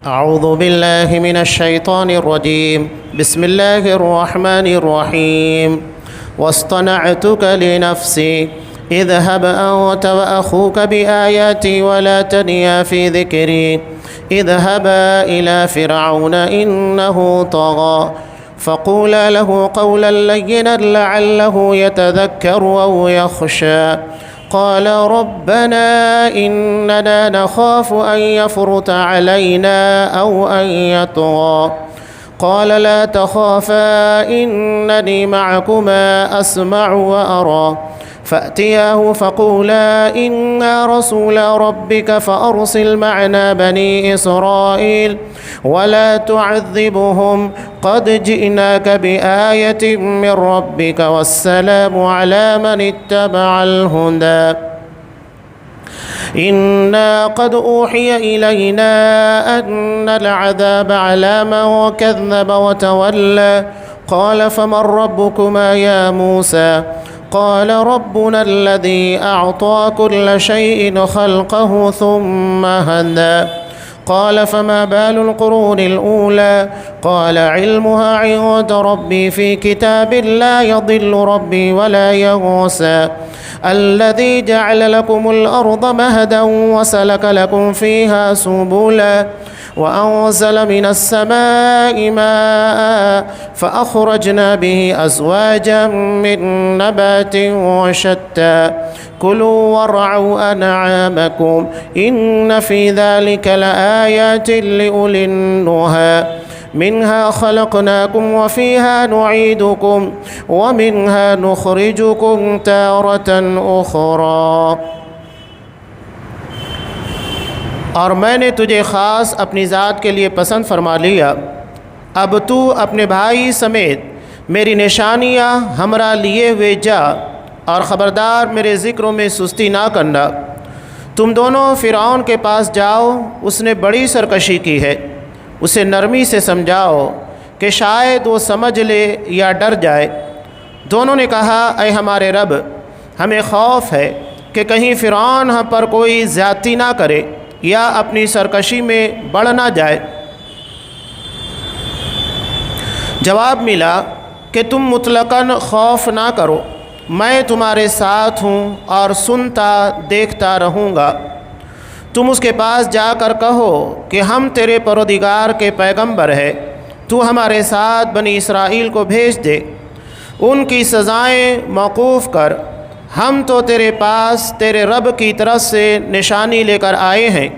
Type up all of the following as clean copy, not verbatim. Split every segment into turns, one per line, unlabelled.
أعوذ بالله من الشيطان الرجيم. بسم الله الرحمن الرحيم. واصطنعتك لنفسي اذهب أنت وأخوك بآياتي ولا تنيا في ذكري اذهبا إلى فرعون إنه طغى فقولا له قولا لينا لعله يتذكر أو يخشى. قال ربنا إننا نخاف أن يفرط علينا أو أن يطغى. قال لا تخافا إنني معكما أسمع وأرى. فأتياه فقولا إنا رسول ربك فأرسل معنا بني إسرائيل ولا تعذبهم قد جئناك بآية من ربك والسلام على من اتبع الهدى. إنا قد أوحي إلينا أن العذاب على من كذب وتولى. قال فمن ربكما يا موسى؟ قال ربنا الذي أعطى كل شيء خلقه ثم هدى. قال فما بال القرون الأولى؟ قال علمها عند ربي في كتاب لا يضل ربي ولا ينسى. الذي جعل لكم الأرض مهدا وسلك لكم فيها سبلا وأنزل من السماء ماء فأخرجنا به أزواجا من نبات شتى كلوا وارعوا أنعامكم إن في ذلك لآيات لأولي النهى. منها خلقناكم وفيها نعيدكم ومنها نخرجكم تارة أخرى. اور میں نے تجھے خاص اپنی ذات کے لیے پسند فرما لیا. اب تو اپنے بھائی سمیت میری نشانیاں ہمراہ لیے ہوئے جا اور خبردار میرے ذکروں میں سستی نہ کرنا. تم دونوں فرعون کے پاس جاؤ، اس نے بڑی سرکشی کی ہے. اسے نرمی سے سمجھاؤ کہ شاید وہ سمجھ لے یا ڈر جائے. دونوں نے کہا اے ہمارے رب، ہمیں خوف ہے کہ کہیں فرعون ہم پر کوئی زیادتی نہ کرے یا اپنی سرکشی میں بڑھ نہ جائے. جواب ملا کہ تم مطلقاً خوف نہ کرو، میں تمہارے ساتھ ہوں اور سنتا دیکھتا رہوں گا. تم اس کے پاس جا کر کہو کہ ہم تیرے پروردگار کے پیغمبر ہیں، تو ہمارے ساتھ بنی اسرائیل کو بھیج دے، ان کی سزائیں موقوف کر. ہم تو تیرے پاس تیرے رب کی طرف سے نشانی لے کر آئے ہیں،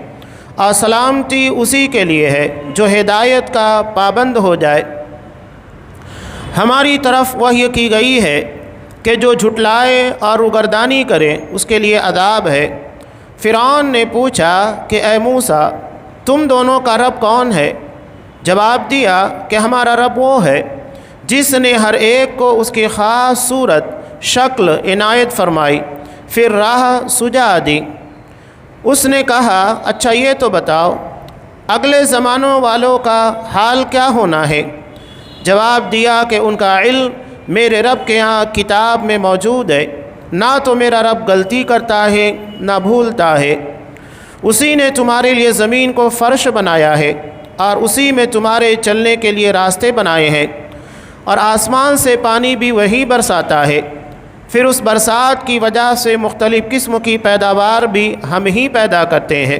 اور سلامتی اسی کے لیے ہے جو ہدایت کا پابند ہو جائے. ہماری طرف وحی کی گئی ہے کہ جو جھٹلائے اور روگردانی کرے اس کے لیے عذاب ہے. فرعون نے پوچھا کہ اے موسیٰ، تم دونوں کا رب کون ہے؟ جواب دیا کہ ہمارا رب وہ ہے جس نے ہر ایک کو اس کی خاص صورت شکل عنایت فرمائی، پھر راہ سجا دی. اس نے کہا اچھا یہ تو بتاؤ اگلے زمانوں والوں کا حال کیا ہونا ہے؟ جواب دیا کہ ان کا علم میرے رب کے ہاں کتاب میں موجود ہے، نہ تو میرا رب غلطی کرتا ہے نہ بھولتا ہے. اسی نے تمہارے لیے زمین کو فرش بنایا ہے اور اسی میں تمہارے چلنے کے لیے راستے بنائے ہیں، اور آسمان سے پانی بھی وہی برساتا ہے. پھر اس برسات کی وجہ سے مختلف قسم کی پیداوار بھی ہم ہی پیدا کرتے ہیں.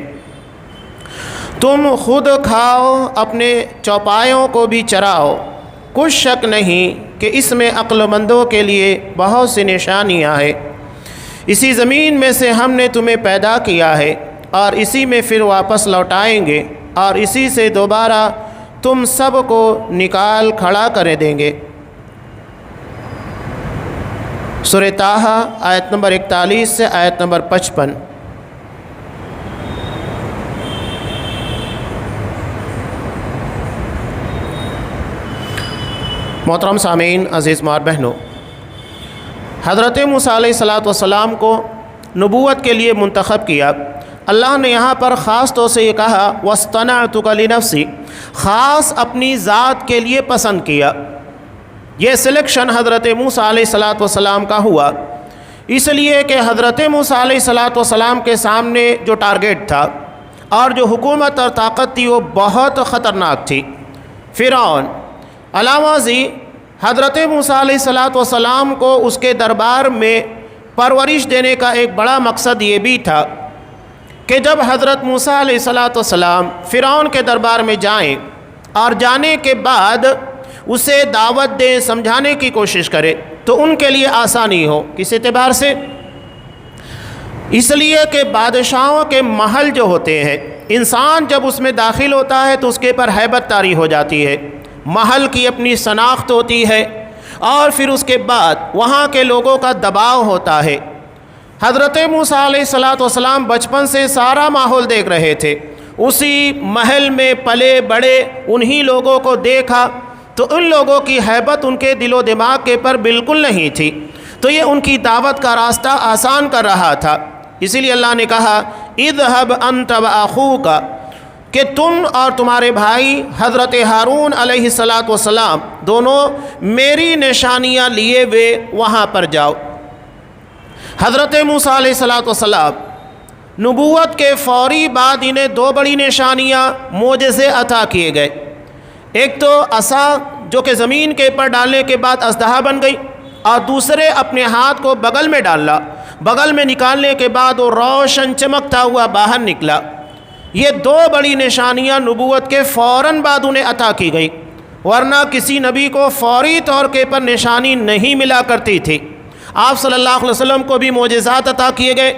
تم خود کھاؤ، اپنے چوپایوں کو بھی چراؤ. کچھ شک نہیں کہ اس میں عقل مندوں کے لیے بہت سی نشانیاں ہیں. اسی زمین میں سے ہم نے تمہیں پیدا کیا ہے اور اسی میں پھر واپس لوٹائیں گے، اور اسی سے دوبارہ تم سب کو نکال کھڑا کر دیں گے. سورہ طٰہٰ آیت نمبر 41 سے آیت نمبر 55. محترم سامعین، عزیز ماں بہنوں، حضرت موسیٰ علیہ السلام کو نبوت کے لیے منتخب کیا. اللہ نے یہاں پر خاص طور سے یہ کہا وَاصْطَنَعْتُكَ لِنَفْسِي، خاص اپنی ذات کے لیے پسند کیا. یہ سلیکشن حضرت موسیٰ علیہ السلام کا ہوا اس لیے کہ حضرت موسیٰ علیہ السلام کے سامنے جو ٹارگیٹ تھا اور جو حکومت اور طاقت تھی وہ بہت خطرناک تھی۔ فرعون علاوہ ازیں حضرت موسیٰ علیہ السلام کو اس کے دربار میں پرورش دینے کا ایک بڑا مقصد یہ بھی تھا کہ جب حضرت موسیٰ علیہ السلام فرعون کے دربار میں جائیں اور جانے کے بعد اسے دعوت دیں، سمجھانے کی کوشش کرے تو ان کے لیے آسانی ہو۔ کس اعتبار سے؟ اس لیے کہ بادشاہوں کے محل جو ہوتے ہیں، انسان جب اس میں داخل ہوتا ہے تو اس کے پر ہیبت طاری ہو جاتی ہے، محل کی اپنی شناخت ہوتی ہے، اور پھر اس کے بعد وہاں کے لوگوں کا دباؤ ہوتا ہے۔ حضرت موسیٰ علیہ السلام بچپن سے سارا ماحول دیکھ رہے تھے، اسی محل میں پلے بڑے، انہی لوگوں کو دیکھا، تو ان لوگوں کی ہیبت ان کے دل و دماغ کے پر بالکل نہیں تھی، تو یہ ان کی دعوت کا راستہ آسان کر رہا تھا۔ اسی لیے اللہ نے کہا اذهب انت واخوک، کہ تم اور تمہارے بھائی حضرت ہارون علیہ السلام دونوں میری نشانیاں لیے ہوئے وہاں پر جاؤ۔ حضرت موسیٰ علیہ السلام نبوت کے فوری بعد انہیں دو بڑی نشانیاں معجزے عطا کیے گئے۔ ایک تو عصا جو کہ زمین کے اوپر ڈالنے کے بعد اژدہا بن گئی، اور دوسرے اپنے ہاتھ کو بغل میں ڈالا، بغل میں نکالنے کے بعد وہ روشن چمکتا ہوا باہر نکلا۔ یہ دو بڑی نشانیاں نبوت کے فوراً بعد انہیں عطا کی گئی، ورنہ کسی نبی کو فوری طور کے پر نشانی نہیں ملا کرتی تھی۔ آپ صلی اللہ علیہ وسلم کو بھی معجزات عطا کیے گئے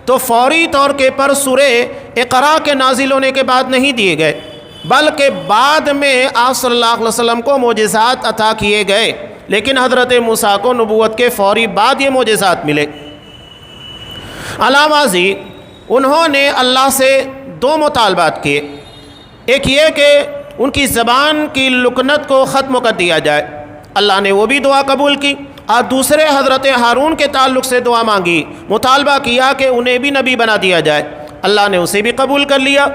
تو فوری طور کے پر سورہ اقرا کے نازل ہونے کے بعد نہیں دیے گئے، بلکہ بعد میں آپ صلی اللہ علیہ وسلم کو معجزات عطا کیے گئے، لیکن حضرت موسیٰ کو نبوت کے فوری بعد یہ معجزات ملے۔ علاوہ ازیں انہوں نے اللہ سے دو مطالبات کیے، ایک یہ کہ ان کی زبان کی لکنت کو ختم کر دیا جائے، اللہ نے وہ بھی دعا قبول کی، اور دوسرے حضرت ہارون کے تعلق سے دعا مانگی، مطالبہ کیا کہ انہیں بھی نبی بنا دیا جائے، اللہ نے اسے بھی قبول کر لیا۔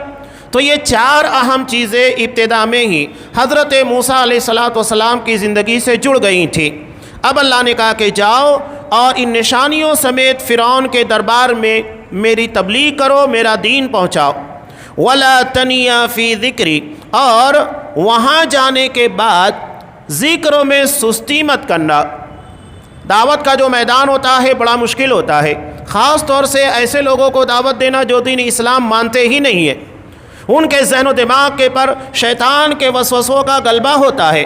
تو یہ چار اہم چیزیں ابتدا میں ہی حضرت موسیٰ علیہ السلام کی زندگی سے جڑ گئی تھیں۔ اب اللہ نے کہا کہ جاؤ اور ان نشانیوں سمیت فرعون کے دربار میں میری تبلیغ کرو، میرا دین پہنچاؤ۔ وَلَا تَنِيَا فِي ذِكْرِي، اور وہاں جانے کے بعد ذکر میں سستی مت کرنا۔ دعوت کا جو میدان ہوتا ہے بڑا مشکل ہوتا ہے، خاص طور سے ایسے لوگوں کو دعوت دینا جو دین اسلام مانتے ہی نہیں ہیں، ان کے ذہن و دماغ کے پر شیطان کے وسوسوں کا غلبہ ہوتا ہے،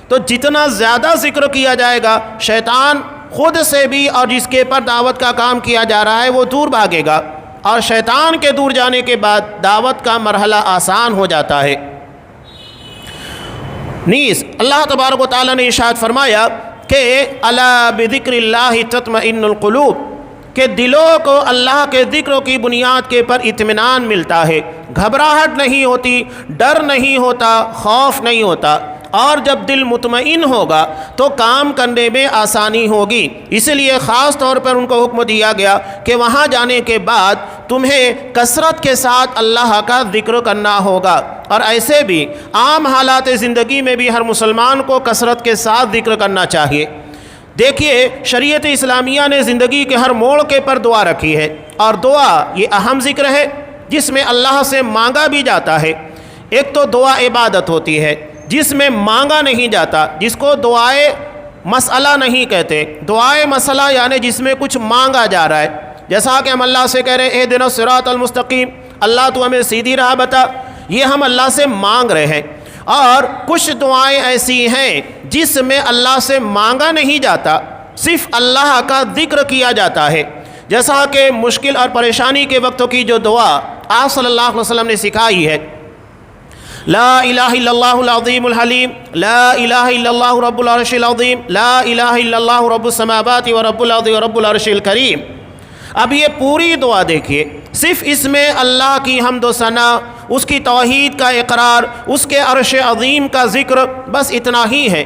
تو جتنا زیادہ ذکر کیا جائے گا شیطان خود سے بھی اور جس کے پر دعوت کا کام کیا جا رہا ہے وہ دور بھاگے گا، اور شیطان کے دور جانے کے بعد دعوت کا مرحلہ آسان ہو جاتا ہے۔ نیز اللہ تبارک و تعالیٰ نے ارشاد فرمایا کہ الا بذکر اللہ تطمئن القلوب، کہ دلوں کو اللہ کے ذکر کی بنیاد کے پر اطمینان ملتا ہے، گھبراہٹ نہیں ہوتی، ڈر نہیں ہوتا، خوف نہیں ہوتا، اور جب دل مطمئن ہوگا تو کام کرنے میں آسانی ہوگی۔ اس لیے خاص طور پر ان کو حکم دیا گیا کہ وہاں جانے کے بعد تمہیں کثرت کے ساتھ اللہ کا ذکر کرنا ہوگا، اور ایسے بھی عام حالات زندگی میں بھی ہر مسلمان کو کثرت کے ساتھ ذکر کرنا چاہیے۔ دیکھیے شریعت اسلامیہ نے زندگی کے ہر موڑ کے پر دعا رکھی ہے، اور دعا یہ اہم ذکر ہے جس میں اللہ سے مانگا بھی جاتا ہے۔ ایک تو دعا عبادت ہوتی ہے جس میں مانگا نہیں جاتا، جس کو دعائے مسئلہ نہیں کہتے۔ دعائے مسئلہ یعنی جس میں کچھ مانگا جا رہا ہے، جیسا کہ ہم اللہ سے کہہ رہے ہیں اہدنا الصراط المستقیم، اللہ تو ہمیں سیدھی راہ بتا، یہ ہم اللہ سے مانگ رہے ہیں۔ اور کچھ دعائیں ایسی ہیں جس میں اللہ سے مانگا نہیں جاتا، صرف اللہ کا ذکر کیا جاتا ہے، جیسا کہ مشکل اور پریشانی کے وقتوں کی جو دعا آپ صلی اللہ علیہ وسلم نے سکھائی ہے، لا الہ الا اللہ العظیم الحلیم، لا الہ الا اللہ رب العرش العظیم، لا الہ الا اللہ رب السماوات ورب الارض ورب العرش الکریم۔ اب یہ پوری دعا دیکھیے، صرف اس میں اللہ کی حمد و ثنا، اس کی توحید کا اقرار، اس کے عرش عظیم کا ذکر، بس اتنا ہی ہے،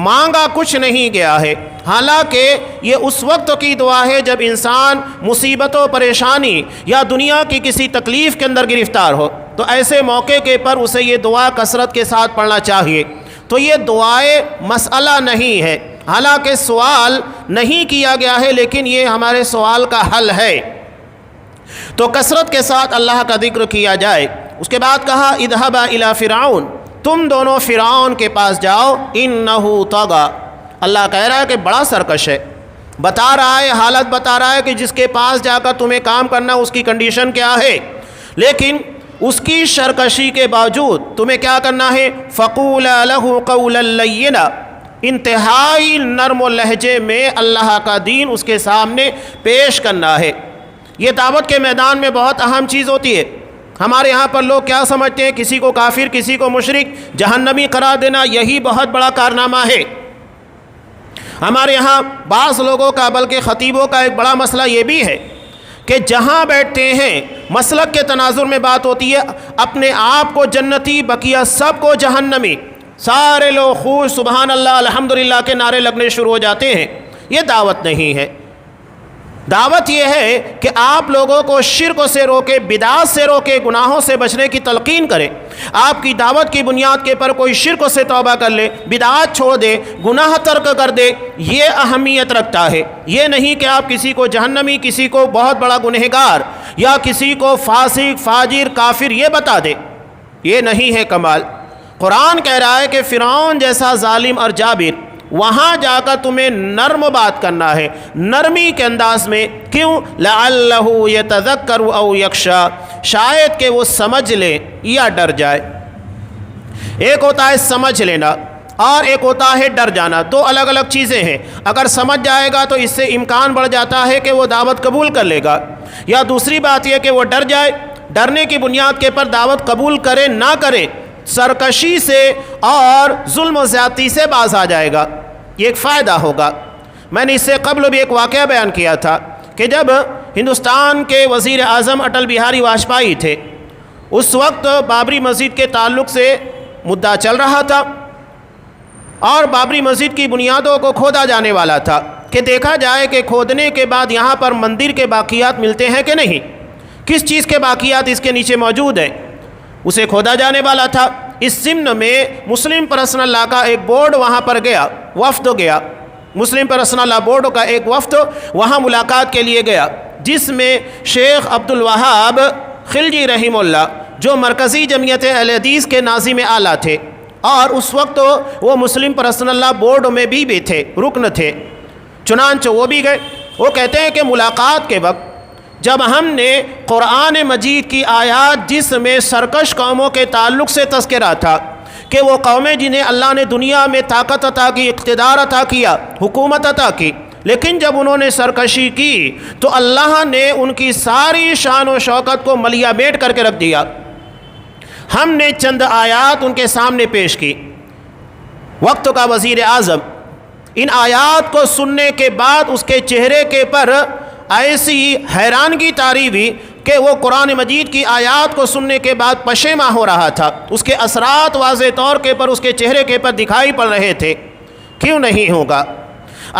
مانگا کچھ نہیں گیا ہے۔ حالانکہ یہ اس وقت کی دعا ہے جب انسان مصیبت و پریشانی یا دنیا کی کسی تکلیف کے اندر گرفتار ہو، تو ایسے موقع کے پر اسے یہ دعا کثرت کے ساتھ پڑھنا چاہیے۔ تو یہ دعائے مسئلہ نہیں ہے، حالانکہ سوال نہیں کیا گیا ہے، لیکن یہ ہمارے سوال کا حل ہے۔ تو کثرت کے ساتھ اللہ کا ذکر کیا جائے۔ اس کے بعد کہا اذهبا الی فرعون، تم دونوں فرعون کے پاس جاؤ، انہ طغی، اللہ کہہ رہا ہے کہ بڑا سرکش ہے، بتا رہا ہے، حالت بتا رہا ہے کہ جس کے پاس جا کر تمہیں کام کرنا اس کی کنڈیشن کیا ہے، لیکن اس کی سرکشی کے باوجود تمہیں کیا کرنا ہے، فقولا لہ قولا لینا، انتہائی نرم و لہجے میں اللہ کا دین اس کے سامنے پیش کرنا ہے۔ یہ دعوت کے میدان میں بہت اہم چیز ہوتی ہے۔ ہمارے یہاں پر لوگ کیا سمجھتے ہیں، کسی کو کافر، کسی کو مشرک، جہنمی قرار دینا، یہی بہت بڑا کارنامہ ہے۔ ہمارے یہاں بعض لوگوں کا، بلکہ خطیبوں کا ایک بڑا مسئلہ یہ بھی ہے کہ جہاں بیٹھتے ہیں مسلک کے تناظر میں بات ہوتی ہے، اپنے آپ کو جنتی، بقیہ سب کو جہنمی، سارے لوگ خوش، سبحان اللہ، الحمدللہ کے نعرے لگنے شروع ہو جاتے ہیں۔ یہ دعوت نہیں ہے۔ دعوت یہ ہے کہ آپ لوگوں کو شرک سے روکے، بدعات سے روکے، گناہوں سے بچنے کی تلقین کرے۔ آپ کی دعوت کی بنیاد کے پر کوئی شرک سے توبہ کر لے، بدعات چھوڑ دے، گناہ ترک کر دے، یہ اہمیت رکھتا ہے۔ یہ نہیں کہ آپ کسی کو جہنمی، کسی کو بہت بڑا گنہگار، یا کسی کو فاسق، فاجر، کافر یہ بتا دے، یہ نہیں ہے کمال۔ قرآن کہہ رہا ہے کہ فرعون جیسا ظالم اور جابر، وہاں جا کر تمہیں نرم بات کرنا ہے، نرمی کے انداز میں۔ کیوں؟ لعلہ یتذکر او یخشی، شاید کہ وہ سمجھ لے یا ڈر جائے۔ ایک ہوتا ہے سمجھ لینا اور ایک ہوتا ہے ڈر جانا، دو الگ الگ چیزیں ہیں۔ اگر سمجھ جائے گا تو اس سے امکان بڑھ جاتا ہے کہ وہ دعوت قبول کر لے گا، یا دوسری بات یہ کہ وہ ڈر جائے، ڈرنے کی بنیاد کے پر دعوت قبول کرے نہ کرے، سرکشی سے اور ظلم و زیادتی سے باز آ جائے گا، یہ ایک فائدہ ہوگا۔ میں نے اس سے قبل بھی ایک واقعہ بیان کیا تھا کہ جب ہندوستان کے وزیر اعظم اٹل بہاری واجپئی تھے، اس وقت بابری مسجد کے تعلق سے مدعا چل رہا تھا اور بابری مسجد کی بنیادوں کو کھودا جانے والا تھا کہ دیکھا جائے کہ کھودنے کے بعد یہاں پر مندر کے باقیات ملتے ہیں کہ نہیں، کس چیز کے باقیات اس کے نیچے موجود ہیں، اسے کھودا جانے والا تھا۔ اس ضمن میں مسلم پرسنل لا کا ایک بورڈ وہاں پر گیا، وفد گیا، مسلم پرسنل لا بورڈ کا ایک وفد وہاں ملاقات کے لیے گیا، جس میں شیخ عبد الوہاب خلجی رحمہ اللہ، جو مرکزی جمعیت اہل حدیث کے ناظم اعلیٰ تھے، اور اس وقت وہ مسلم پرسنل لا بورڈ میں بھی تھے، رکن تھے، چنانچہ وہ بھی گئے۔ وہ کہتے ہیں کہ ملاقات کے وقت جب ہم نے قرآن مجید کی آیات جس میں سرکش قوموں کے تعلق سے تذکرہ تھا کہ وہ قومیں جنہیں اللہ نے دنیا میں طاقت عطا کی، اقتدار عطا کیا، حکومت عطا کی، لیکن جب انہوں نے سرکشی کی تو اللہ نے ان کی ساری شان و شوکت کو ملیہ بیٹ کر کے رکھ دیا۔ ہم نے چند آیات ان کے سامنے پیش کی۔ وقت کا وزیر اعظم ان آیات کو سننے کے بعد اس کے چہرے کے پر ایسی حیرانگی طاری ہوئی کہ وہ قرآن مجید کی آیات کو سننے کے بعد پشیماں ہو رہا تھا، اس کے اثرات واضح طور کے پر اس کے چہرے کے پر دکھائی پڑ رہے تھے۔ کیوں نہیں ہوگا؟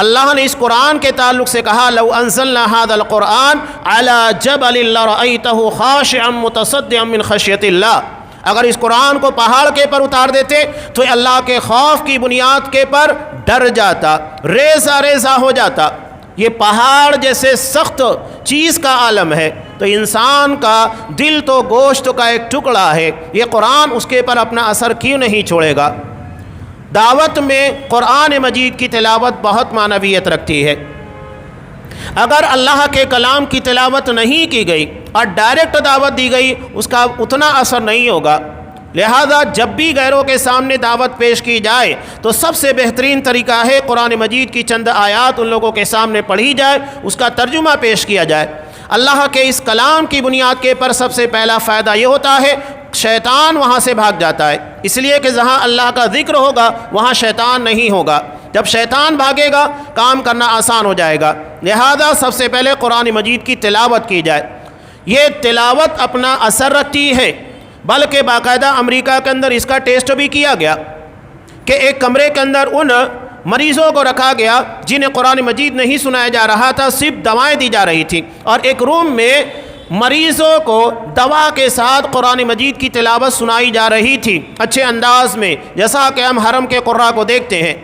اللہ نے اس قرآن کے تعلق سے کہا لو انزلنا هذا القرآن على جبل لرأيته خاشعا متصدعا من خشية الله، اگر اس قرآن کو پہاڑ کے پر اتار دیتے تو اللہ کے خوف کی بنیاد کے پر ڈر جاتا، ریزہ ریزہ ہو جاتا۔ یہ پہاڑ جیسے سخت چیز کا عالم ہے تو انسان کا دل تو گوشت کا ایک ٹکڑا ہے، یہ قرآن اس کے پر اپنا اثر کیوں نہیں چھوڑے گا؟ دعوت میں قرآن مجید کی تلاوت بہت معنویت رکھتی ہے۔ اگر اللہ کے کلام کی تلاوت نہیں کی گئی اور ڈائریکٹ دعوت دی گئی، اس کا اتنا اثر نہیں ہوگا۔ لہذا جب بھی غیروں کے سامنے دعوت پیش کی جائے تو سب سے بہترین طریقہ ہے قرآن مجید کی چند آیات ان لوگوں کے سامنے پڑھی جائے، اس کا ترجمہ پیش کیا جائے۔ اللہ کے اس کلام کی بنیاد کے پر سب سے پہلا فائدہ یہ ہوتا ہے شیطان وہاں سے بھاگ جاتا ہے، اس لیے کہ جہاں اللہ کا ذکر ہوگا وہاں شیطان نہیں ہوگا۔ جب شیطان بھاگے گا کام کرنا آسان ہو جائے گا۔ لہذا سب سے پہلے قرآن مجید کی تلاوت کی جائے۔ یہ تلاوت اپنا اثر رکھتی ہے، بلکہ باقاعدہ امریکہ کے اندر اس کا ٹیسٹ بھی کیا گیا کہ ایک کمرے کے اندر ان مریضوں کو رکھا گیا جنہیں قرآن مجید نہیں سنایا جا رہا تھا، صرف دوائیں دی جا رہی تھیں، اور ایک روم میں مریضوں کو دوا کے ساتھ قرآن مجید کی تلاوت سنائی جا رہی تھی اچھے انداز میں، جیسا کہ ہم حرم کے قراء کو دیکھتے ہیں۔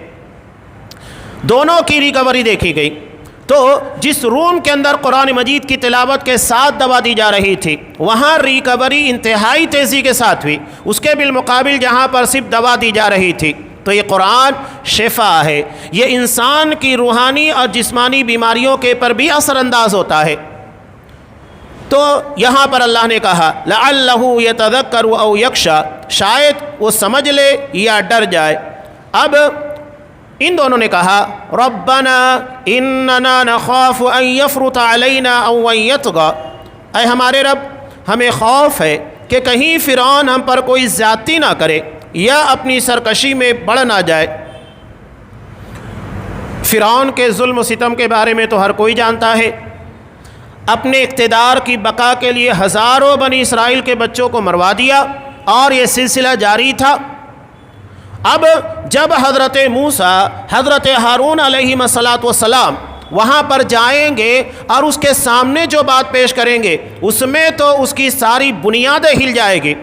دونوں کی ریکوری دیکھی گئی۔ تو جس روم کے اندر قرآن مجید کی تلاوت کے ساتھ دوا دی جا رہی تھی وہاں ریکوری انتہائی تیزی کے ساتھ ہوئی، اس کے بالمقابل جہاں پر صرف دوا دی جا رہی تھی۔ تو یہ قرآن شفا ہے، یہ انسان کی روحانی اور جسمانی بیماریوں کے پر بھی اثر انداز ہوتا ہے۔ تو یہاں پر اللہ نے کہا لعلہ یتذکر او یخشی، شاید وہ سمجھ لے یا ڈر جائے۔ اب ان دونوں نے کہا ربنا اننا نخاف ان یفرط علینا او ان یطغی، اے ہمارے رب ہمیں خوف ہے کہ کہیں فرعون ہم پر کوئی زیادتی نہ کرے یا اپنی سرکشی میں بڑھ نہ جائے۔ فرعون کے ظلم و ستم کے بارے میں تو ہر کوئی جانتا ہے، اپنے اقتدار کی بقا کے لیے ہزاروں بنی اسرائیل کے بچوں کو مروا دیا اور یہ سلسلہ جاری تھا۔ اب جب حضرت موسیٰ حضرت ہارون علیہ السلام وہاں پر جائیں گے اور اس کے سامنے جو بات پیش کریں گے اس میں تو اس کی ساری بنیادیں ہل جائے گی۔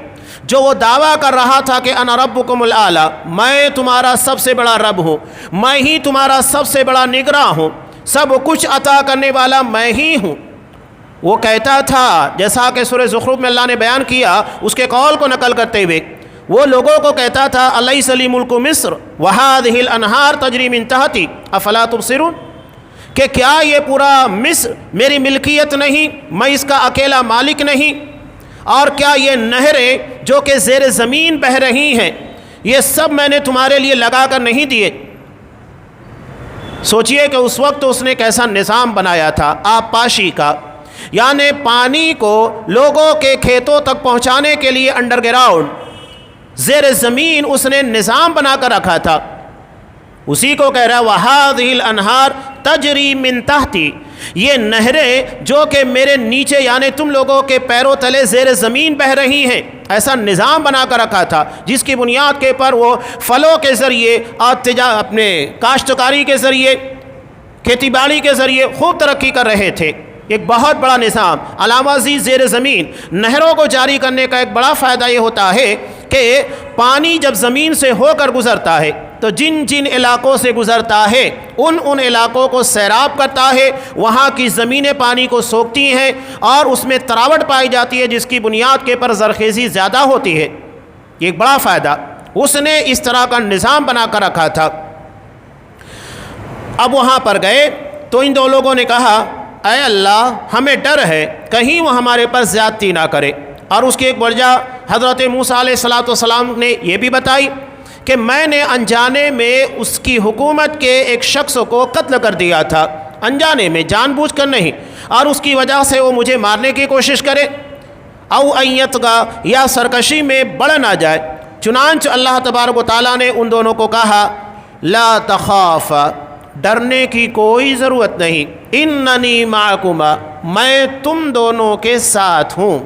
جو وہ دعویٰ کر رہا تھا کہ انا ربکم الاعلی، میں تمہارا سب سے بڑا رب ہوں، میں ہی تمہارا سب سے بڑا نگراں ہوں، سب کچھ عطا کرنے والا میں ہی ہوں، وہ کہتا تھا جیسا کہ سورہ زخرف میں اللہ نے بیان کیا اس کے قول کو نقل کرتے ہوئے، وہ لوگوں کو کہتا تھا الیس لی ملک مصر وہذہ الانہار تجری من تحتی افلا تبصرون، کہ کیا یہ پورا مصر میری ملکیت نہیں، میں اس کا اکیلا مالک نہیں، اور کیا یہ نہریں جو کہ زیر زمین بہہ رہی ہیں یہ سب میں نے تمہارے لیے لگا کر نہیں دیے۔ سوچئے کہ اس وقت اس نے کیسا نظام بنایا تھا آبپاشی کا، یعنی پانی کو لوگوں کے کھیتوں تک پہنچانے کے لیے انڈر گراؤنڈ زیر زمین اس نے نظام بنا کر رکھا تھا۔ اسی کو کہہ رہا وَهَذِهِ الْأَنْهَارُ تَجْرِي مِن تَحْتِي، یہ نہریں جو کہ میرے نیچے یعنی تم لوگوں کے پیروں تلے زیر زمین بہہ رہی ہیں، ایسا نظام بنا کر رکھا تھا جس کی بنیاد کے پر وہ پھلوں کے ذریعے اور اپنے کاشتکاری کے ذریعے کھیتی باڑی کے ذریعے خوب ترقی کر رہے تھے۔ ایک بہت بڑا نظام علاوہ ازیں زیر زمین نہروں کو جاری کرنے کا ایک بڑا فائدہ یہ ہوتا ہے کہ پانی جب زمین سے ہو کر گزرتا ہے تو جن جن علاقوں سے گزرتا ہے ان علاقوں کو سیراب کرتا ہے، وہاں کی زمینیں پانی کو سوکھتی ہیں اور اس میں تراوٹ پائی جاتی ہے جس کی بنیاد کے پر زرخیزی زیادہ ہوتی ہے۔ یہ ایک بڑا فائدہ اس نے اس طرح کا نظام بنا کر رکھا تھا۔ اب وہاں پر گئے تو ان دو لوگوں نے کہا اے اللہ ہمیں ڈر ہے کہیں وہ ہمارے پر زیادتی نہ کرے، اور اس کی ایک وجہ حضرت موسیٰ علیہ السلام نے یہ بھی بتائی کہ میں نے انجانے میں اس کی حکومت کے ایک شخص کو قتل کر دیا تھا، انجانے میں جان بوجھ کر نہیں، اور اس کی وجہ سے وہ مجھے مارنے کی کوشش کرے، او ان یطغی یا سرکشی میں بڑھ نہ جائے۔ چنانچہ اللہ تبارک و تعالیٰ نے ان دونوں کو کہا لا تخاف، ڈرنے کی کوئی ضرورت نہیں، اننی معکما، میں تم دونوں کے ساتھ ہوں۔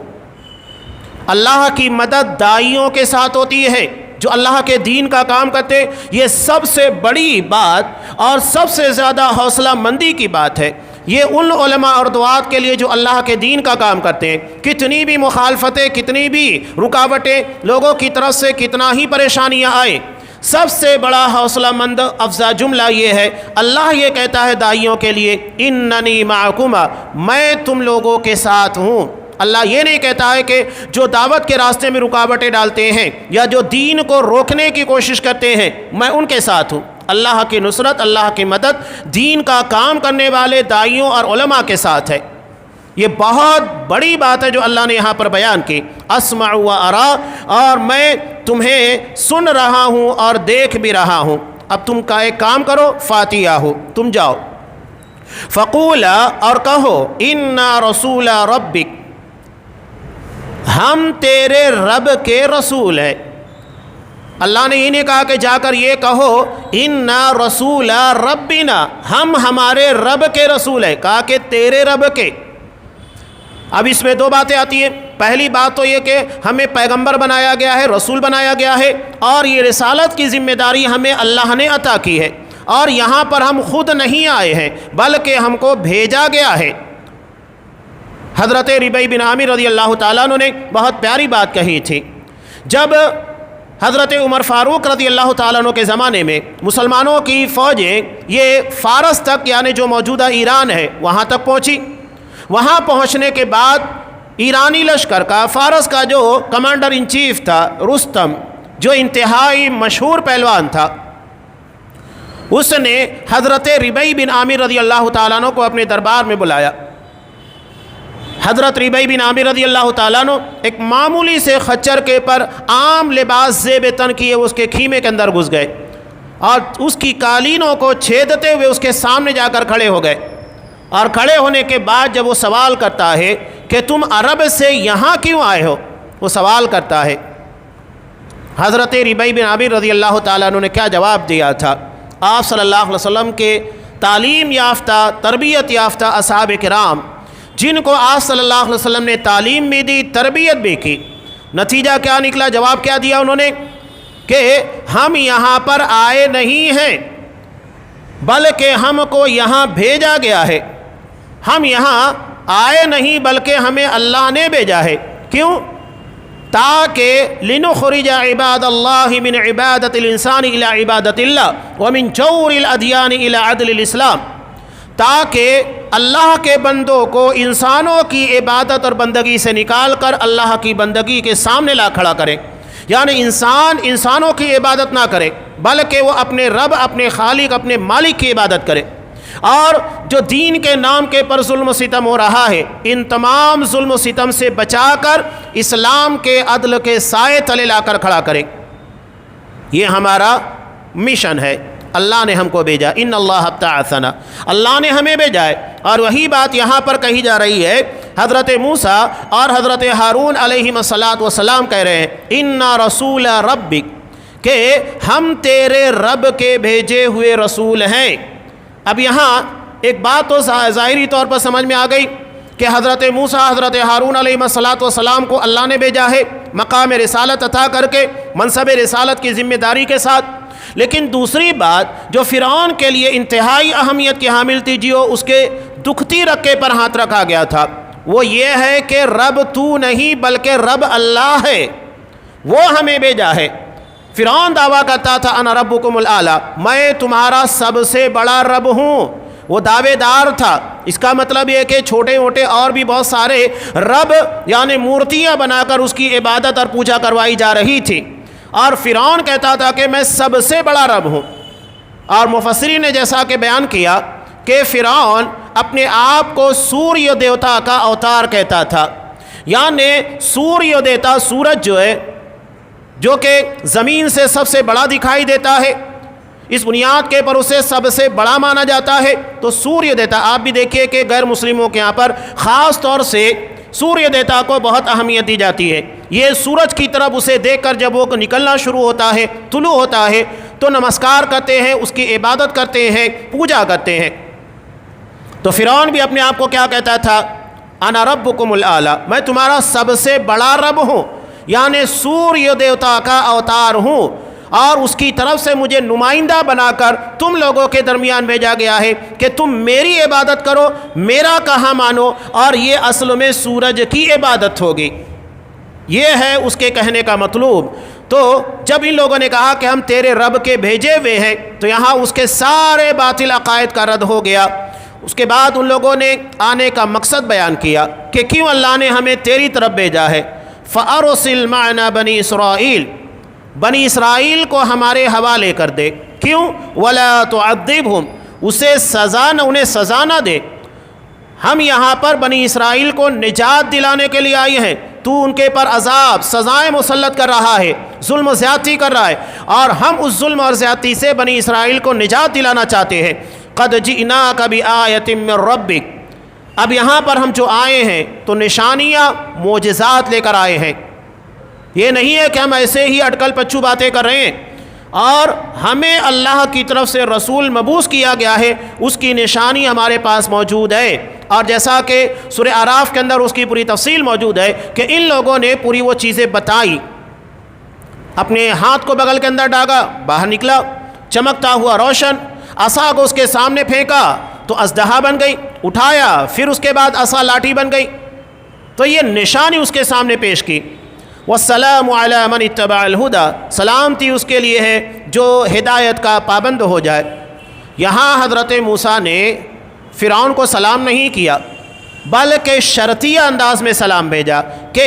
اللہ کی مدد داعیوں کے ساتھ ہوتی ہے جو اللہ کے دین کا کام کرتے، یہ سب سے بڑی بات اور سب سے زیادہ حوصلہ مندی کی بات ہے۔ یہ ان علماء اور دعات کے لیے جو اللہ کے دین کا کام کرتے ہیں، کتنی بھی مخالفتیں، کتنی بھی رکاوٹیں لوگوں کی طرف سے، کتنا ہی پریشانیاں آئیں، سب سے بڑا حوصلہ مند افزا جملہ یہ ہے، اللہ یہ کہتا ہے داعیوں کے لیے اننی معکما، میں تم لوگوں کے ساتھ ہوں۔ اللہ یہ نہیں کہتا ہے کہ جو دعوت کے راستے میں رکاوٹیں ڈالتے ہیں یا جو دین کو روکنے کی کوشش کرتے ہیں میں ان کے ساتھ ہوں۔ اللہ کی نصرت، اللہ کی مدد دین کا کام کرنے والے داعیوں اور علماء کے ساتھ ہے۔ یہ بہت بڑی بات ہے جو اللہ نے یہاں پر بیان کی، اسمع و ارا، اور میں تمہیں سن رہا ہوں اور دیکھ بھی رہا ہوں۔ اب تم کا ایک کام کرو، فاتحہ ہو، تم جاؤ، فقولا، اور کہو، انا رسول ربک، ہم تیرے رب کے رسول ہیں۔ اللہ نے یہ نہیں کہا کہ جا کر یہ کہو انا رسول ربنا، ہم ہمارے رب کے رسول ہیں، کہا کہ تیرے رب کے۔ اب اس میں دو باتیں آتی ہیں، پہلی بات تو یہ کہ ہمیں پیغمبر بنایا گیا ہے، رسول بنایا گیا ہے، اور یہ رسالت کی ذمہ داری ہمیں اللہ نے عطا کی ہے، اور یہاں پر ہم خود نہیں آئے ہیں بلکہ ہم کو بھیجا گیا ہے۔ حضرت ربیع بن عامر رضی اللہ تعالیٰ عنہ نے بہت پیاری بات کہی تھی، جب حضرت عمر فاروق رضی اللہ تعالیٰ عنہ کے زمانے میں مسلمانوں کی فوجیں یہ فارس تک یعنی جو موجودہ ایران ہے وہاں تک پہنچی۔ وہاں پہنچنے کے بعد ایرانی لشکر کا فارس کا جو کمانڈر ان چیف تھا رستم، جو انتہائی مشہور پہلوان تھا، اس نے حضرت ربیع بن عامر رضی اللہ تعالیٰ عنہ کو اپنے دربار میں بلایا۔ حضرت ربیع بن عامر رضی اللہ تعالیٰ عنہ ایک معمولی سے خچر کے پر عام لباس زیب تن کیے اس کے خیمے کے اندر گھس گئے اور اس کی قالینوں کو چھیدتے ہوئے اس کے سامنے جا کر کھڑے ہو گئے، اور کھڑے ہونے کے بعد جب وہ سوال کرتا ہے کہ تم عرب سے یہاں کیوں آئے ہو، وہ سوال کرتا ہے، حضرت ربیع بن عامر رضی اللہ تعالیٰ عنہ نے کیا جواب دیا تھا؟ آپ صلی اللہ علیہ وسلم کے تعلیم یافتہ تربیت یافتہ اصحاب کرام جن کو آپ صلی اللہ علیہ وسلم نے تعلیم بھی دی، تربیت بھی کی، نتیجہ کیا نکلا؟ جواب کیا دیا انہوں نے کہ ہم یہاں پر آئے نہیں ہیں بلکہ ہم کو یہاں بھیجا گیا ہے۔ ہم یہاں آئے نہیں بلکہ ہمیں اللہ نے بھیجا ہے۔ کیوں؟ تاکہ لنخرج عباد اللہ من عبادت الانسان الى عبادت اللہ ومن جور الادیان الى عدل الاسلام، تاکہ اللہ کے بندوں کو انسانوں کی عبادت اور بندگی سے نکال کر اللہ کی بندگی کے سامنے لا کھڑا کرے، یعنی انسانوں کی عبادت نہ کرے بلکہ وہ اپنے رب، اپنے خالق، اپنے مالک کی عبادت کرے۔ اور جو دین کے نام کے پر ظلم و ستم ہو رہا ہے، ان تمام ظلم و ستم سے بچا کر اسلام کے عدل کے سائے تلے لا کر کھڑا کرے۔ یہ ہمارا مشن ہے، اللہ نے ہم کو بھیجا، ان اللہ ابتعثنا، اللہ نے ہمیں بھیجا ہے۔ اور وہی بات یہاں پر کہی جا رہی ہے، حضرت موسیٰ اور حضرت ہارون علیہم السلام کہہ رہے ہیں انا رسول ربک، کہ ہم تیرے رب کے بھیجے ہوئے رسول ہیں۔ اب یہاں ایک بات تو ظاہری طور پر سمجھ میں آ گئی کہ حضرت موسیٰ حضرت ہارون علیہ السلام کو اللہ نے بھیجا ہے مقام رسالت عطا کر کے، منصب رسالت کی ذمہ داری کے ساتھ۔ لیکن دوسری بات جو فرعون کے لیے انتہائی اہمیت کی حامل تھی، جو اس کے دکھتی رکے پر ہاتھ رکھا گیا تھا، وہ یہ ہے کہ رب تو نہیں بلکہ رب اللہ ہے، وہ ہمیں بھیجا ہے۔ فرعون دعویٰ کرتا تھا انا ربکم الاعلی، میں تمہارا سب سے بڑا رب ہوں، وہ دعوے دار تھا۔ اس کا مطلب یہ کہ چھوٹے موٹے اور بھی بہت سارے رب یعنی مورتیاں بنا کر اس کی عبادت اور پوجا کروائی جا رہی تھی، اور فرعون کہتا تھا کہ میں سب سے بڑا رب ہوں۔ اور مفسرین نے جیسا کہ بیان کیا کہ فرعون اپنے آپ کو سوریہ دیوتا کا اوتار کہتا تھا، یعنی سوریہ دیوتا سورج جو ہے، جو کہ زمین سے سب سے بڑا دکھائی دیتا ہے، اس بنیاد کے پر اسے سب سے بڑا مانا جاتا ہے، تو سوریہ دیوتا آپ بھی دیکھیے کہ غیر مسلموں کے یہاں پر خاص طور سے سوریہ دیوتا کو بہت اہمیت دی جاتی ہے۔ یہ سورج کی طرف اسے دیکھ کر جب وہ نکلنا شروع ہوتا ہے، طلوع ہوتا ہے، تو نمسکار کرتے ہیں، اس کی عبادت کرتے ہیں، پوجا کرتے ہیں۔ تو فرعون بھی اپنے آپ کو کیا کہتا تھا؟ انا ربکم الاعلی، میں تمہارا سب سے بڑا رب ہوں، یعنی سوریہ دیوتا کا اوتار ہوں، اور اس کی طرف سے مجھے نمائندہ بنا کر تم لوگوں کے درمیان بھیجا گیا ہے کہ تم میری عبادت کرو، میرا کہا مانو، اور یہ اصل میں سورج کی عبادت ہوگی۔ یہ ہے اس کے کہنے کا مطلوب۔ تو جب ان لوگوں نے کہا کہ ہم تیرے رب کے بھیجے ہوئے ہیں، تو یہاں اس کے سارے باطل عقائد کا رد ہو گیا۔ اس کے بعد ان لوگوں نے آنے کا مقصد بیان کیا کہ کیوں اللہ نے ہمیں تیری طرف بھیجا ہے۔ فَأَرْسِلْ مَعَنَا بَنِي إِسْرَائِيل، بنی اسرائیل کو ہمارے حوالے کر دے۔ کیوں؟ وَلَا تُعَذِّبْهُمْ، انہیں سزا نہ دے۔ ہم یہاں پر بنی اسرائیل کو نجات دلانے کے لیے آئے ہیں، تو ان کے پر عذاب سزائیں مسلط کر رہا ہے، ظلم و زیادتی کر رہا ہے، اور ہم اس ظلم اور زیادتی سے بنی اسرائیل کو نجات دلانا چاہتے ہیں۔ قَدْ جِئْنَاكَ بِآيَةٍ مِّن رَّبِّكَ، اب یہاں پر ہم جو آئے ہیں تو نشانیاں معجزات لے کر آئے ہیں۔ یہ نہیں ہے کہ ہم ایسے ہی اٹکل پچو باتیں کر رہے ہیں، اور ہمیں اللہ کی طرف سے رسول مبعوث کیا گیا ہے، اس کی نشانی ہمارے پاس موجود ہے۔ اور جیسا کہ سورہ اعراف کے اندر اس کی پوری تفصیل موجود ہے کہ ان لوگوں نے پوری وہ چیزیں بتائی۔ اپنے ہاتھ کو بغل کے اندر ڈالا، باہر نکلا چمکتا ہوا روشن، عصا کو اس کے سامنے پھینکا تو اژدہا بن گئی، اٹھایا پھر اس کے بعد عصا لاٹھی بن گئی۔ تو یہ نشانی اس کے سامنے پیش کی۔ والسلام علی من اتبع الہدی، سلامتی اس کے لیے ہے جو ہدایت کا پابند ہو جائے۔ یہاں حضرت موسیٰ نے فرعون کو سلام نہیں کیا بلکہ شرطیہ انداز میں سلام بھیجا کہ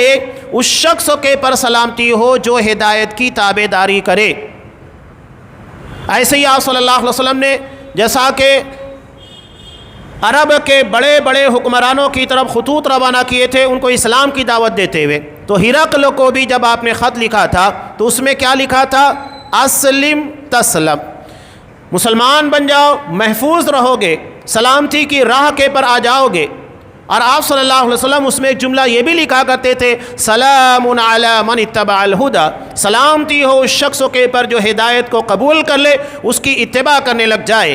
اس شخص کے پر سلامتی ہو جو ہدایت کی تابع داری کرے۔ ایسے ہی آپ صلی اللہ علیہ وسلم نے جیسا کہ عرب کے بڑے بڑے حکمرانوں کی طرف خطوط روانہ کیے تھے ان کو اسلام کی دعوت دیتے ہوئے، تو ہرقل کو بھی جب آپ نے خط لکھا تھا تو اس میں کیا لکھا تھا؟ اسلم تسلم، مسلمان بن جاؤ، محفوظ رہو گے، سلامتی کی راہ کے پر آ جاؤ گے۔ اور آپ صلی اللہ علیہ وسلم اس میں ایک جملہ یہ بھی لکھا کرتے تھے، سلام علی من اتبع الہدی، سلامتی ہو اس شخص کے پر جو ہدایت کو قبول کر لے، اس کی اتباع کرنے لگ جائے۔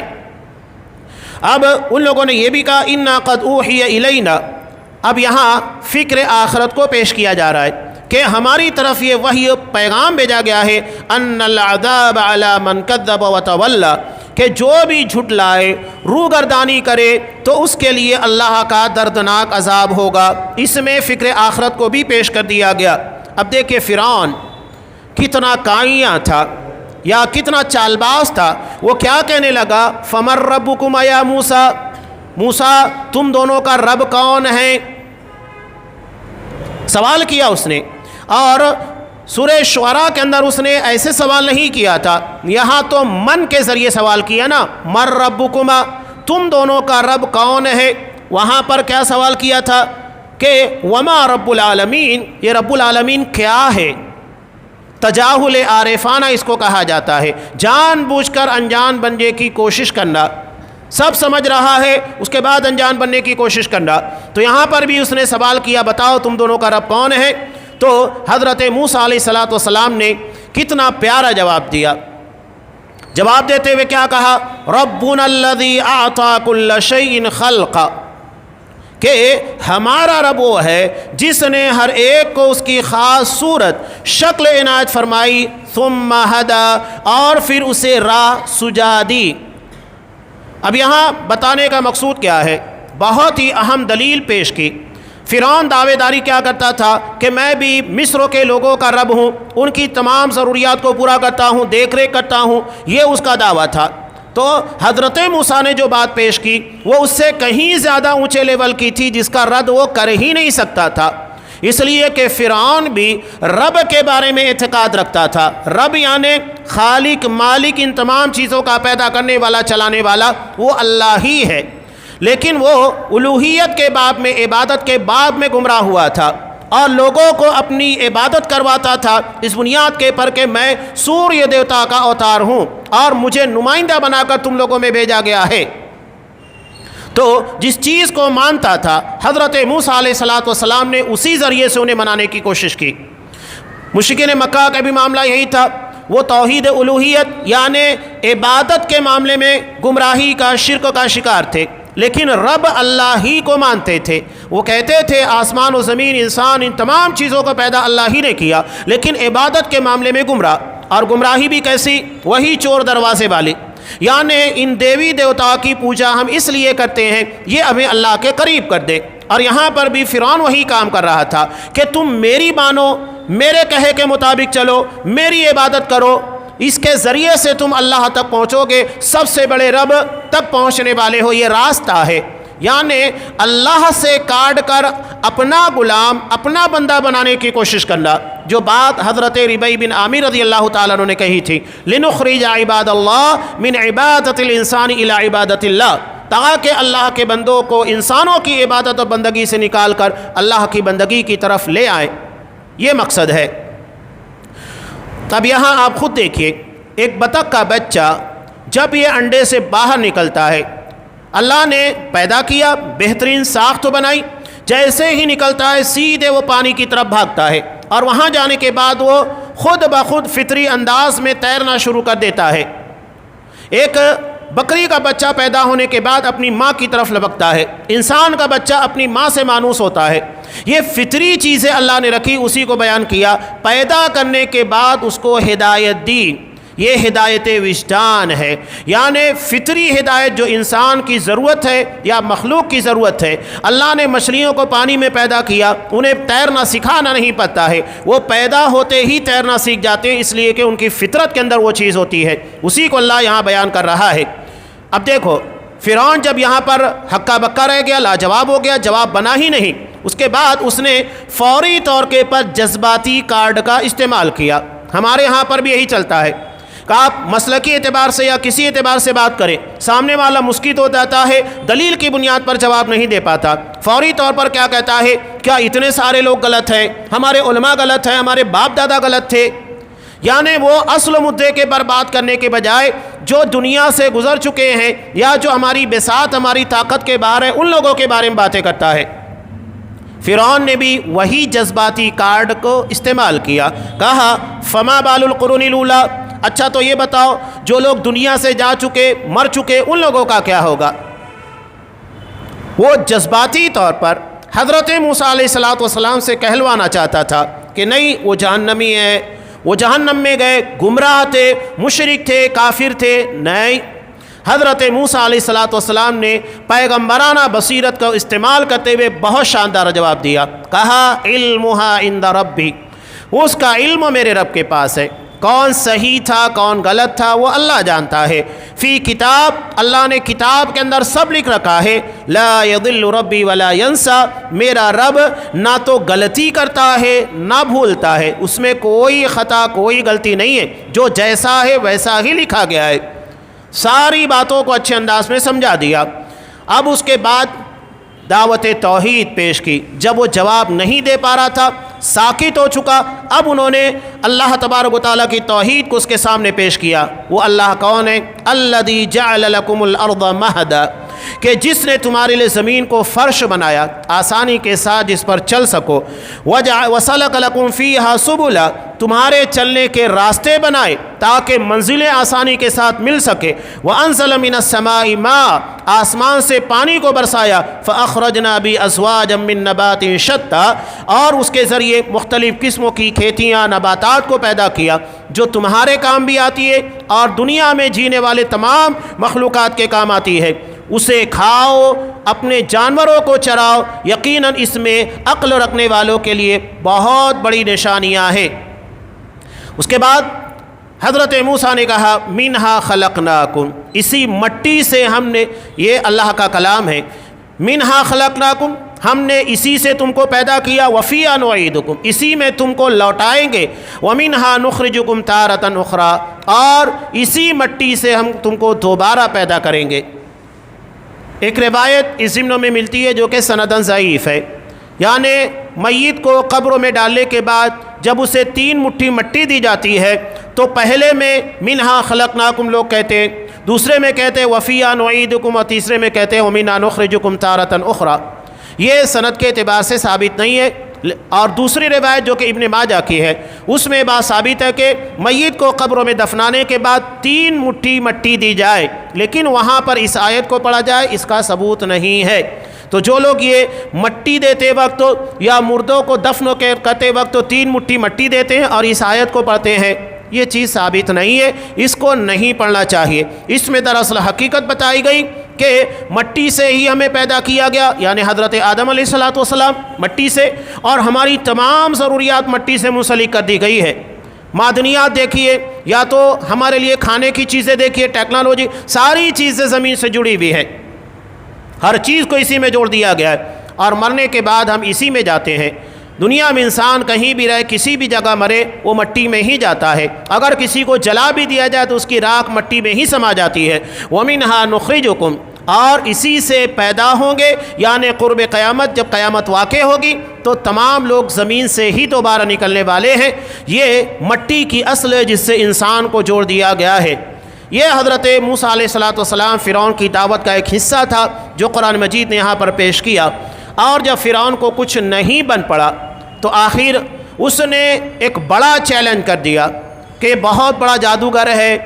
اب ان لوگوں نے یہ بھی کہا انا قد اوحی الینا، اب یہاں فکر آخرت کو پیش کیا جا رہا ہے کہ ہماری طرف یہ وحی پیغام بھیجا گیا ہے، ان العذاب علی من کذب وتولی، کہ جو بھی جھٹلائے، روگردانی کرے تو اس کے لیے اللہ کا دردناک عذاب ہوگا۔ اس میں فکر آخرت کو بھی پیش کر دیا گیا۔ اب دیکھیں فرعون کتنا کائیاں تھا یا کتنا چالباز تھا، وہ کیا کہنے لگا؟ فمن ربکم یا موسیٰ، موسیٰ تم دونوں کا رب کون ہے؟ سوال کیا اس نے، اور سورہ شعراء کے اندر اس نے ایسے سوال نہیں کیا تھا، یہاں تو من کے ذریعے سوال کیا نا، من ربکما، تم دونوں کا رب کون ہے؟ وہاں پر کیا سوال کیا تھا کہ وما رب العالمین، یہ رب العالمین کیا ہے؟ تجاہل عارفانہ اس کو کہا جاتا ہے، جان بوجھ کر انجان بننے کی کوشش کرنا، سب سمجھ رہا ہے اس کے بعد انجان بننے کی کوشش کرنا۔ تو یہاں پر بھی اس نے سوال کیا، بتاؤ تم دونوں کا رب کون ہے؟ تو حضرت موسیٰ علیہ السلام نے کتنا پیارا جواب دیا۔ جواب دیتے ہوئے کیا کہا؟ ربنا الذی اعطی کل شیء خلقا، کہ ہمارا رب وہ ہے جس نے ہر ایک کو اس کی خاص صورت شکل عنایت فرمائی، ثم ہدی، اور پھر اسے راہ سجا دی۔ اب یہاں بتانے کا مقصود کیا ہے؟ بہت ہی اہم دلیل پیش کی۔ فرعون دعوے داری کیا کرتا تھا کہ میں بھی مصر کے لوگوں کا رب ہوں، ان کی تمام ضروریات کو پورا کرتا ہوں، دیکھ ریکھ کرتا ہوں، یہ اس کا دعویٰ تھا۔ تو حضرت موسیٰ نے جو بات پیش کی وہ اس سے کہیں زیادہ اونچے لیول کی تھی، جس کا رد وہ کر ہی نہیں سکتا تھا، اس لیے کہ فرعون بھی رب کے بارے میں اعتقاد رکھتا تھا۔ رب یعنی خالق، مالک، ان تمام چیزوں کا پیدا کرنے والا، چلانے والا وہ اللہ ہی ہے، لیکن وہ الوہیت کے باب میں، عبادت کے باب میں گمراہ ہوا تھا اور لوگوں کو اپنی عبادت کرواتا تھا اس بنیاد کے پر کہ میں سوریہ دیوتا کا اوتار ہوں اور مجھے نمائندہ بنا کر تم لوگوں میں بھیجا گیا ہے۔ تو جس چیز کو مانتا تھا حضرت موسیٰ علیہ السلام نے اسی ذریعے سے انہیں منانے کی کوشش کی۔ مشرکین مکہ کا بھی معاملہ یہی تھا، وہ توحید الوہیت یعنی عبادت کے معاملے میں گمراہی کا، شرک کا شکار تھے، لیکن رب اللہ ہی کو مانتے تھے۔ وہ کہتے تھے آسمان و زمین، انسان، ان تمام چیزوں کو پیدا اللہ ہی نے کیا، لیکن عبادت کے معاملے میں گمراہ، اور گمراہی بھی کیسی؟ وہی چور دروازے والی، یعنی ان دیوی دیوتا کی پوجا ہم اس لیے کرتے ہیں یہ ہمیں اللہ کے قریب کر دے۔ اور یہاں پر بھی فرعون وہی کام کر رہا تھا کہ تم میری مانو، میرے کہے کے مطابق چلو، میری عبادت کرو، اس کے ذریعے سے تم اللہ تک پہنچو گے، سب سے بڑے رب تک پہنچنے والے ہو، یہ راستہ ہے۔ یعنی اللہ سے کاٹ کر اپنا غلام، اپنا بندہ بنانے کی کوشش کرنا، جو بات حضرت ربیع بن عامر رضی اللہ تعالیٰ عنہ نے کہی تھی، لنخرج عباد اللہ من عبادت الانسان الى عبادت اللہ، تاکہ اللہ کے بندوں کو انسانوں کی عبادت اور بندگی سے نکال کر اللہ کی بندگی کی طرف لے آئیں، یہ مقصد ہے۔ اب یہاں آپ خود دیکھیے، ایک بطخ کا بچہ جب یہ انڈے سے باہر نکلتا ہے، اللہ نے پیدا کیا، بہترین ساخت بنائی، جیسے ہی نکلتا ہے سیدھے وہ پانی کی طرف بھاگتا ہے، اور وہاں جانے کے بعد وہ خود بخود فطری انداز میں تیرنا شروع کر دیتا ہے۔ ایک بکری کا بچہ پیدا ہونے کے بعد اپنی ماں کی طرف لپکتا ہے، انسان کا بچہ اپنی ماں سے مانوس ہوتا ہے۔ یہ فطری چیزیں اللہ نے رکھی، اسی کو بیان کیا۔ پیدا کرنے کے بعد اس کو ہدایت دی یہ ہدایت وجدان ہے، یعنی فطری ہدایت جو انسان کی ضرورت ہے یا مخلوق کی ضرورت ہے۔ اللہ نے مچھلیوں کو پانی میں پیدا کیا، انہیں تیرنا سکھانا نہیں پڑتا ہے، وہ پیدا ہوتے ہی تیرنا سیکھ جاتے ہیں، اس لیے کہ ان کی فطرت کے اندر وہ چیز ہوتی ہے، اسی کو اللہ یہاں بیان کر رہا ہے۔ اب دیکھو فرعون جب یہاں پر ہکا بکا رہ گیا، لاجواب ہو گیا، جواب بنا ہی نہیں، اس کے بعد اس نے فوری طور کے پر جذباتی کارڈ کا استعمال کیا۔ ہمارے ہاں پر بھی یہی چلتا ہے کہ آپ مسلکی اعتبار سے یا کسی اعتبار سے بات کریں، سامنے والا مسکت ہو جاتا ہے، دلیل کی بنیاد پر جواب نہیں دے پاتا، فوری طور پر کیا کہتا ہے، کیا اتنے سارے لوگ غلط ہیں، ہمارے علماء غلط ہیں، ہمارے باپ دادا غلط تھے؟ یعنی وہ اصل مدعے کے پر بات کرنے کے بجائے جو دنیا سے گزر چکے ہیں یا جو ہماری بساط ہماری طاقت کے باہر ہے ان لوگوں کے بارے میں باتیں کرتا ہے۔ فرعون نے بھی وہی جذباتی کارڈ کو استعمال کیا، کہا فما بال القرون الاولی، اچھا تو یہ بتاؤ جو لوگ دنیا سے جا چکے مر چکے ان لوگوں کا کیا ہوگا؟ وہ جذباتی طور پر حضرت موسیٰ علیہ السلام سے کہلوانا چاہتا تھا کہ نہیں وہ جہنمی ہیں، وہ جہنم میں گئے، گمراہ تھے، مشرک تھے، کافر تھے۔ نہیں، حضرت موسیٰ علیہ السلام نے پیغمبرانہ بصیرت کا استعمال کرتے ہوئے بہت شاندار جواب دیا، کہا علمھا عند ربی، اس کا علم میرے رب کے پاس ہے، کون صحیح تھا کون غلط تھا وہ اللہ جانتا ہے، فی کتاب، اللہ نے کتاب کے اندر سب لکھ رکھا ہے، لا یضل ربی ولا ینسا، میرا رب نہ تو غلطی کرتا ہے نہ بھولتا ہے، اس میں کوئی خطا کوئی غلطی نہیں ہے، جو جیسا ہے ویسا ہی لکھا گیا ہے۔ ساری باتوں کو اچھے انداز میں سمجھا دیا۔ اب اس کے بعد دعوت توحید پیش کی، جب وہ جواب نہیں دے پا رہا تھا، ساکت ہو چکا، اب انہوں نے اللہ تبارک و تعالیٰ کی توحید کو اس کے سامنے پیش کیا۔ وہ اللہ کون ہے؟ الذی جعل لکم الارض مہدا، کہ جس نے تمہارے لیے زمین کو فرش بنایا، آسانی کے ساتھ جس پر چل سکو، وسلک لکم فیہا سبلا، تمہارے چلنے کے راستے بنائے تاکہ منزلیں آسانی کے ساتھ مل سکے، وانزل من السماء ماء، آسمان سے پانی کو برسایا، فاخرجنا بہ ازواجا من نبات شتى، اور اس کے ذریعے مختلف قسموں کی کھیتیاں نباتات کو پیدا کیا جو تمہارے کام بھی آتی ہے اور دنیا میں جینے والے تمام مخلوقات کے کام آتی ہے، اسے کھاؤ، اپنے جانوروں کو چراؤ، یقیناً اس میں عقل رکھنے والوں کے لیے بہت بڑی نشانیاں ہیں۔ اس کے بعد حضرت موسیٰ نے کہا منہا خلقناکم، اسی مٹی سے ہم نے، یہ اللہ کا کلام ہے، منہا خلقناکم، ہم نے اسی سے تم کو پیدا کیا، وفیہا نعیدکم، اسی میں تم کو لوٹائیں گے، ومنہا نخرجکم تارۃ اخری، اور اسی مٹی سے ہم تم کو دوبارہ پیدا کریں گے۔ ایک روایت اس ضمن میں ملتی ہے جو کہ سنداً ضعیف ہے، یعنی میت کو قبروں میں ڈالنے کے بعد جب اسے 3 مٹھی مٹی دی جاتی ہے تو پہلے میں منہا خلقناکم لوگ کہتے ہیں، دوسرے میں کہتے ہیں وفیہا نعیدکم، اور تیسرے میں کہتے ہیں ومنہا نخرجکم تارۃ اخری۔ یہ سند کے اعتبار سے ثابت نہیں ہے، اور دوسری روایت جو کہ ابن ماجہ کی ہے اس میں بات ثابت ہے کہ میت کو قبروں میں دفنانے کے بعد 3 مٹھی مٹی دی جائے، لیکن وہاں پر اس آیت کو پڑھا جائے اس کا ثبوت نہیں ہے۔ تو جو لوگ یہ مٹی دیتے وقت یا مردوں کو دفن کرتے وقت 3 مٹھی مٹی دیتے ہیں اور اس آیت کو پڑھتے ہیں، یہ چیز ثابت نہیں ہے، اس کو نہیں پڑھنا چاہیے۔ اس میں دراصل حقیقت بتائی گئی کہ مٹی سے ہی ہمیں پیدا کیا گیا، یعنی حضرت آدم علیہ السلام مٹی سے، اور ہماری تمام ضروریات مٹی سے منسلک کر دی گئی ہے۔ معدنیات دیکھیے، یا تو ہمارے لیے کھانے کی چیزیں دیکھیے، ٹیکنالوجی، ساری چیزیں زمین سے جڑی ہوئی ہے، ہر چیز کو اسی میں جوڑ دیا گیا ہے، اور مرنے کے بعد ہم اسی میں جاتے ہیں۔ دنیا میں انسان کہیں بھی رہے، کسی بھی جگہ مرے، وہ مٹی میں ہی جاتا ہے، اگر کسی کو جلا بھی دیا جائے تو اس کی راکھ مٹی میں ہی سما جاتی ہے۔ وَمِنْهَا نُخْرِجُكُمْ، اور اسی سے پیدا ہوں گے، یعنی قرب قیامت، جب قیامت واقع ہوگی تو تمام لوگ زمین سے ہی دوبارہ نکلنے والے ہیں۔ یہ مٹی کی اصل ہے جس سے انسان کو جوڑ دیا گیا ہے۔ یہ حضرت موسیٰ علیہ السلام فرعون کی دعوت کا ایک حصہ تھا جو قرآن مجید نے یہاں پر پیش کیا، اور جب فرعون کو کچھ نہیں بن پڑا تو آخر اس نے ایک بڑا چیلنج کر دیا کہ بہت بڑا جادوگر ہے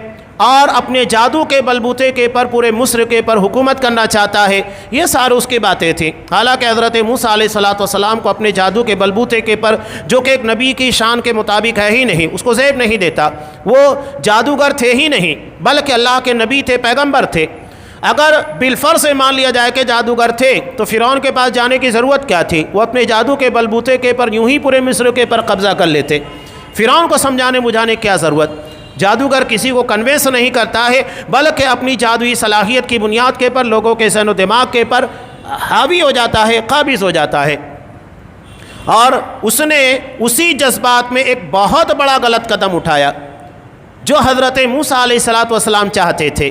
اور اپنے جادو کے بلبوتے کے پر پورے مصر کے پر حکومت کرنا چاہتا ہے، یہ سارے اس کی باتیں تھیں۔ حالانکہ حضرت موسیٰ علیہ السلام کو اپنے جادو کے بلبوتے کے پر، جو کہ ایک نبی کی شان کے مطابق ہے ہی نہیں، اس کو زیب نہیں دیتا، وہ جادوگر تھے ہی نہیں بلکہ اللہ کے نبی تھے، پیغمبر تھے۔ اگر بالفرض سے مان لیا جائے کہ جادوگر تھے تو فرعون کے پاس جانے کی ضرورت کیا تھی؟ وہ اپنے جادو کے بلبوتے کے پر یوں ہی پورے مصر کے پر قبضہ کر لیتے۔ فرعون کو سمجھانے بجھانے کیا ضرورت؟ جادوگر کسی کو کنوینس نہیں کرتا ہے بلکہ اپنی جادوئی صلاحیت کی بنیاد کے پر لوگوں کے ذہن و دماغ کے پر حاوی ہو جاتا ہے، قابض ہو جاتا ہے۔ اور اس نے اسی جذبات میں ایک بہت بڑا غلط قدم اٹھایا جو حضرت موسیٰ علیہ السلام چاہتے تھے۔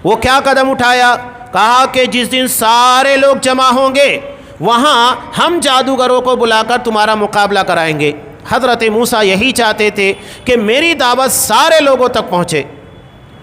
وہ کیا قدم اٹھایا؟ کہا کہ جس دن سارے لوگ جمع ہوں گے وہاں ہم جادوگروں کو بلا کر تمہارا مقابلہ کرائیں گے۔ حضرت موسیٰ یہی چاہتے تھے کہ میری دعوت سارے لوگوں تک پہنچے،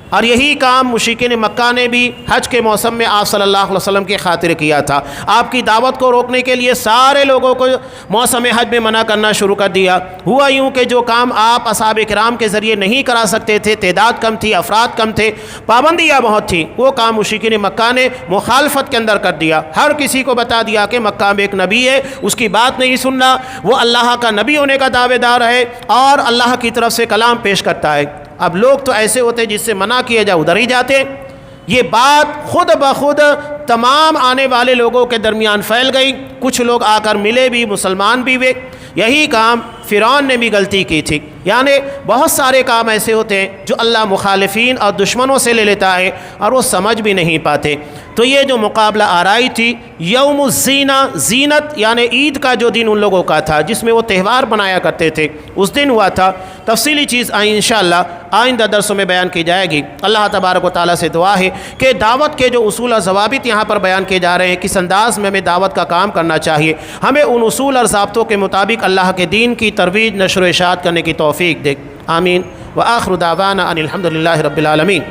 اور یہی کام مشرکین مکہ نے بھی حج کے موسم میں آپ صلی اللہ علیہ وسلم کی خاطر کیا تھا۔ آپ کی دعوت کو روکنے کے لیے سارے لوگوں کو موسم حج میں منع کرنا شروع کر دیا۔ ہوا یوں کہ جو کام آپ اصحاب کرام کے ذریعے نہیں کرا سکتے تھے، تعداد کم تھی، افراد کم تھے، پابندیاں بہت تھیں، وہ کام مشرکین مکہ نے مخالفت کے اندر کر دیا۔ ہر کسی کو بتا دیا کہ مکہ میں ایک نبی ہے، اس کی بات نہیں سننا، وہ اللہ کا نبی ہونے کا دعوے دار ہے اور اللہ کی طرف سے کلام پیش کرتا ہے۔ اب لوگ تو ایسے ہوتے جس سے منع کیا جائے ادھر ہی جاتے۔ یہ بات خود بخود تمام آنے والے لوگوں کے درمیان پھیل گئی، کچھ لوگ آ کر ملے بھی، مسلمان بھی ہوئے۔ یہی کام فرعون نے بھی غلطی کی تھی۔ یعنی بہت سارے کام ایسے ہوتے ہیں جو اللہ مخالفین اور دشمنوں سے لے لیتا ہے اور وہ سمجھ بھی نہیں پاتے۔ تو یہ جو مقابلہ آرائی تھی، یوم الزینہ، زینت یعنی عید کا جو دن ان لوگوں کا تھا جس میں وہ تہوار بنایا کرتے تھے، اس دن ہوا تھا۔ تفصیلی چیز انشاءاللہ آئندہ درسوں میں بیان کی جائے گی۔ اللہ تبارک و تعالیٰ سے دعا ہے کہ دعوت کے جو اصول اور ضوابط یہاں پر بیان کیے جا رہے ہیں، کس انداز میں ہمیں دعوت کا کام کرنا چاہیے، ہمیں ان اصول اور ضابطوں کے مطابق اللہ کے دین کی ترویج، نشر و اشاعت کرنے کی توفیق دے۔ آمین۔ وآخر دعوانا ان الحمد للہ رب العالمین۔